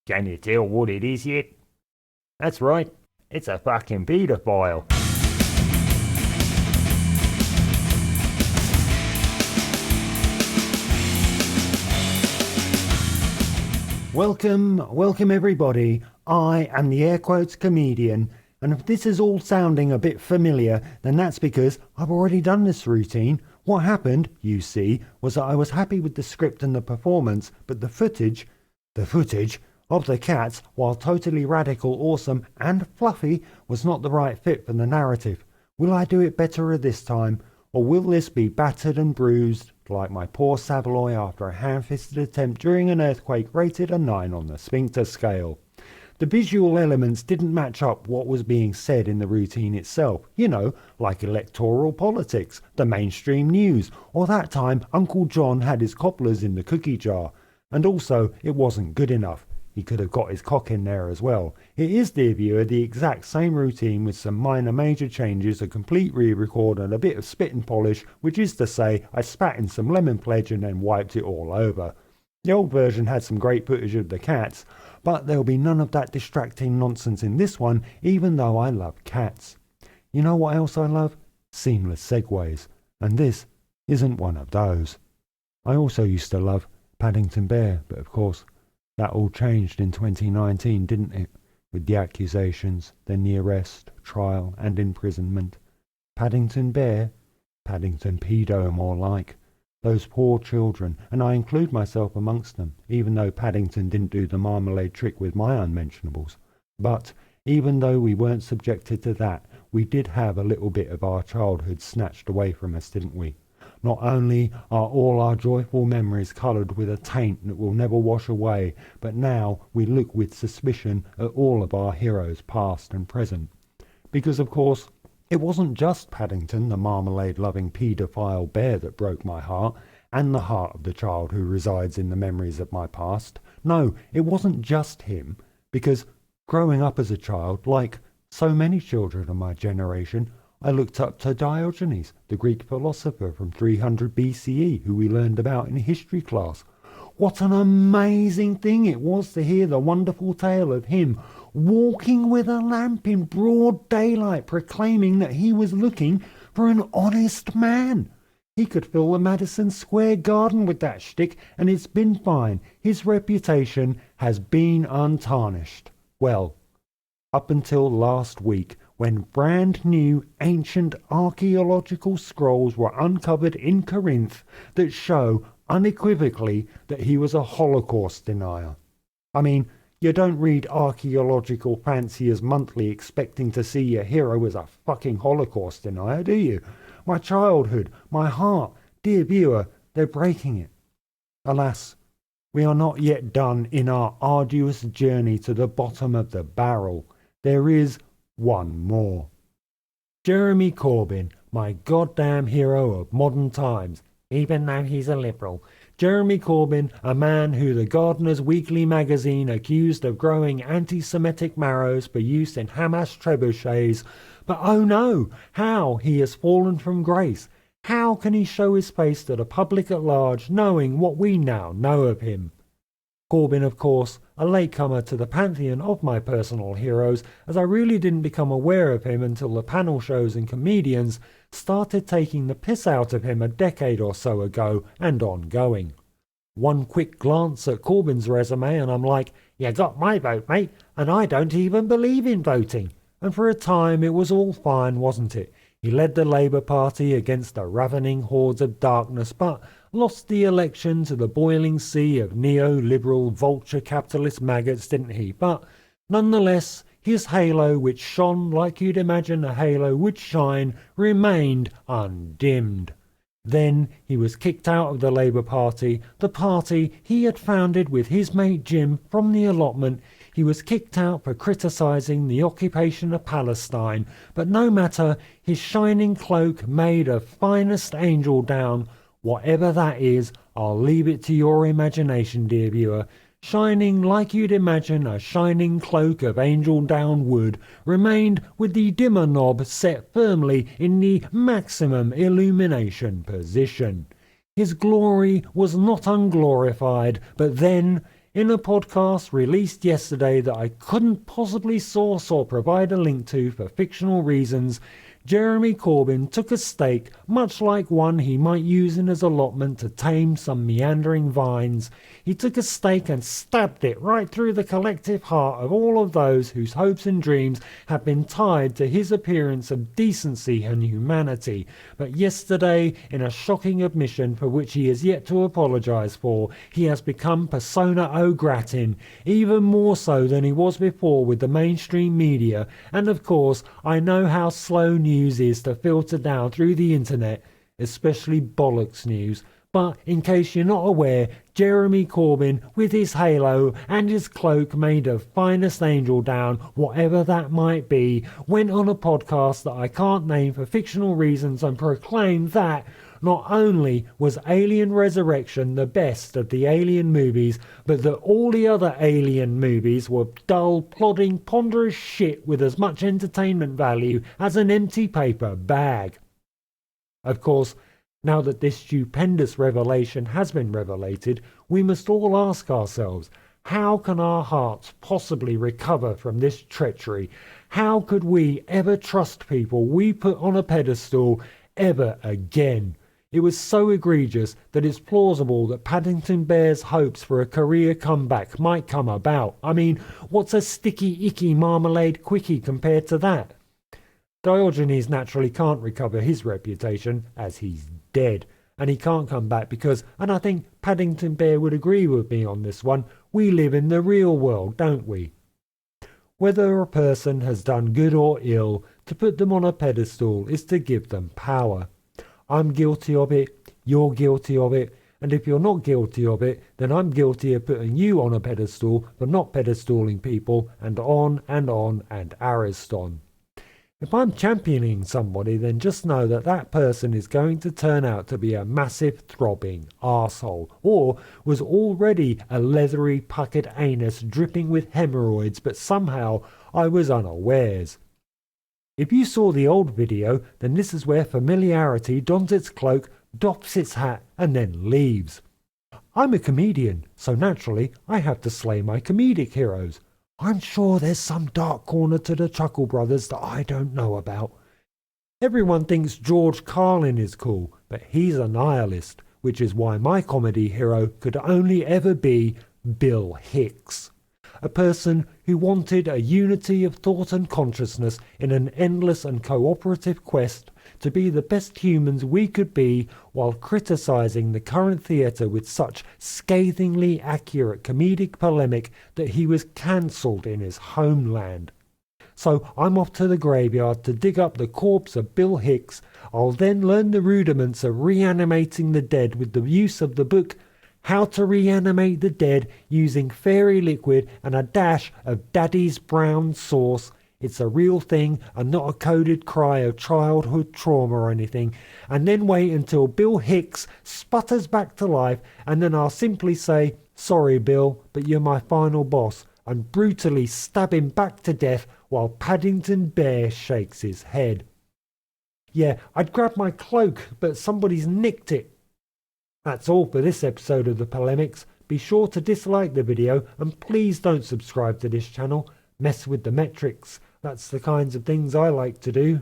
Can you tell what it is yet? That's right, it's a fucking paedophile. Welcome everybody. I am the air quotes comedian, and if this is all sounding a bit familiar, then that's because I've already done this routine. What happened, you see, was that I was happy with the script and the performance, but the footage of the cats, while totally radical, awesome and fluffy, was not the right fit for the narrative. Will I do it better this time, or will this be battered and bruised like my poor Savoy after a ham-fisted attempt during an earthquake rated a 9 on the sphincter scale? The visual elements didn't match up what was being said in the routine itself, you know, like electoral politics, the mainstream news, or that time Uncle John had his cobblers in the cookie jar. And also, it wasn't good enough. He could have got his cock in there as well. It is, dear viewer, the exact same routine with some minor major changes, a complete re-record and a bit of spit and polish, which is to say, I spat in some lemon pledge and then wiped it all over. The old version had some great footage of the cats, but there'll be none of that distracting nonsense in this one, even though I love cats. You know what else I love? Seamless segues. And this isn't one of those. I also used to love Paddington Bear, but of course, that all changed in 2019, didn't it? With the accusations, then the arrest, trial and imprisonment. Paddington Bear? Paddington Pedo, more like. Those poor children, and I include myself amongst them, even though Paddington didn't do the marmalade trick with my unmentionables. But even though we weren't subjected to that, we did have a little bit of our childhood snatched away from us, didn't we? Not only are all our joyful memories coloured with a taint that will never wash away, but now we look with suspicion at all of our heroes past and present. Because of course, it wasn't just Paddington, the marmalade-loving paedophile bear, that broke my heart, and the heart of the child who resides in the memories of my past. No, it wasn't just him, because growing up as a child, like so many children of my generation, I looked up to Diogenes, the Greek philosopher from 300 BCE, who we learned about in history class. What an amazing thing it was to hear the wonderful tale of him walking with a lamp in broad daylight, proclaiming that he was looking for an honest man. He could fill the Madison Square Garden with that shtick, and it's been fine. His reputation has been untarnished. Well, up until last week, when brand new ancient archaeological scrolls were uncovered in Corinth that show unequivocally that he was a Holocaust denier. I mean, you don't read archaeological fanciers monthly expecting to see your hero as a fucking Holocaust denier, do you? My childhood, my heart, dear viewer, they're breaking it. Alas, we are not yet done in our arduous journey to the bottom of the barrel. There is one more. Jeremy Corbyn, my goddamn hero of modern times, even though he's a liberal. Jeremy Corbyn, a man who the Gardener's Weekly magazine accused of growing anti-Semitic marrows for use in Hamas trebuchets. But oh no, how he has fallen from grace. How can he show his face to the public at large, knowing what we now know of him? Corbyn, of course, a latecomer to the pantheon of my personal heroes, as I really didn't become aware of him until the panel shows and comedians started taking the piss out of him a decade or so ago and ongoing. One quick glance at Corbyn's resume and I'm like, you got my vote, mate, and I don't even believe in voting. And for a time it was all fine, wasn't it? He led the Labour Party against the ravening hordes of darkness, but lost the election to the boiling sea of neoliberal vulture capitalist maggots, didn't he? But nonetheless, his halo, which shone like you'd imagine a halo would shine, remained undimmed. Then he was kicked out of the Labour Party, the party he had founded with his mate Jim, from the allotment. He was kicked out for criticising the occupation of Palestine, but no matter, his shining cloak made of finest angel down. Whatever that is, I'll leave it to your imagination, dear viewer. Shining like you'd imagine a shining cloak of angel down wood, remained with the dimmer knob set firmly in the maximum illumination position. His glory was not unglorified, but then In a podcast released yesterday that I couldn't possibly source or provide a link to for fictional reasons, Jeremy Corbyn took a stake, much like one he might use in his allotment to tame some meandering vines. He took a stake and stabbed it right through the collective heart of all of those whose hopes and dreams have been tied to his appearance of decency and humanity. But yesterday, in a shocking admission for which he is yet to apologise for, he has become persona au gratin, even more so than he was before with the mainstream media. And of course, I know how slow news is to filter down through the internet, especially bollocks news. But in case you're not aware, Jeremy Corbyn, with his halo and his cloak made of finest angel down, whatever that might be, went on a podcast that I can't name for fictional reasons and proclaimed that not only was Alien Resurrection the best of the Alien movies, but that all the other Alien movies were dull, plodding, ponderous shit with as much entertainment value as an empty paper bag. Of course, now that this stupendous revelation has been revelated, we must all ask ourselves, how can our hearts possibly recover from this treachery? How could we ever trust people we put on a pedestal ever again? It was so egregious that it's plausible that Paddington Bear's hopes for a career comeback might come about. I mean, what's a sticky, icky marmalade quickie compared to that? Diogenes naturally can't recover his reputation, as he's dead, and he can't come back because, and I think Paddington Bear would agree with me on this one, we live in the real world, don't we? Whether a person has done good or ill, to put them on a pedestal is to give them power. I'm guilty of it, you're guilty of it, and if you're not guilty of it, then I'm guilty of putting you on a pedestal for not pedestaling people, and on and Ariston. If I'm championing somebody, then just know that that person is going to turn out to be a massive throbbing arsehole, or was already a leathery puckered anus dripping with hemorrhoids, but somehow I was unawares. If you saw the old video, then this is where familiarity dons its cloak, doffs its hat, and then leaves. I'm a comedian, so naturally I have to slay my comedic heroes. I'm sure there's some dark corner to the Chuckle Brothers that I don't know about. Everyone thinks George Carlin is cool, but he's a nihilist, which is why my comedy hero could only ever be Bill Hicks. A person who wanted a unity of thought and consciousness in an endless and cooperative quest to be the best humans we could be, while criticising the current theatre with such scathingly accurate comedic polemic that he was cancelled in his homeland. So I'm off to the graveyard to dig up the corpse of Bill Hicks. I'll then learn the rudiments of reanimating the dead with the use of the book How to Reanimate the Dead Using Fairy Liquid and a Dash of Daddy's Brown Sauce. It's a real thing and not a coded cry of childhood trauma or anything. And then wait until Bill Hicks sputters back to life, and then I'll simply say, "Sorry Bill, but you're my final boss," and brutally stab him back to death while Paddington Bear shakes his head. Yeah, I'd grab my cloak, but somebody's nicked it. That's all for this episode of the Polemics. Be sure to dislike the video and please don't subscribe to this channel. Mess with the metrics. That's the kinds of things I like to do.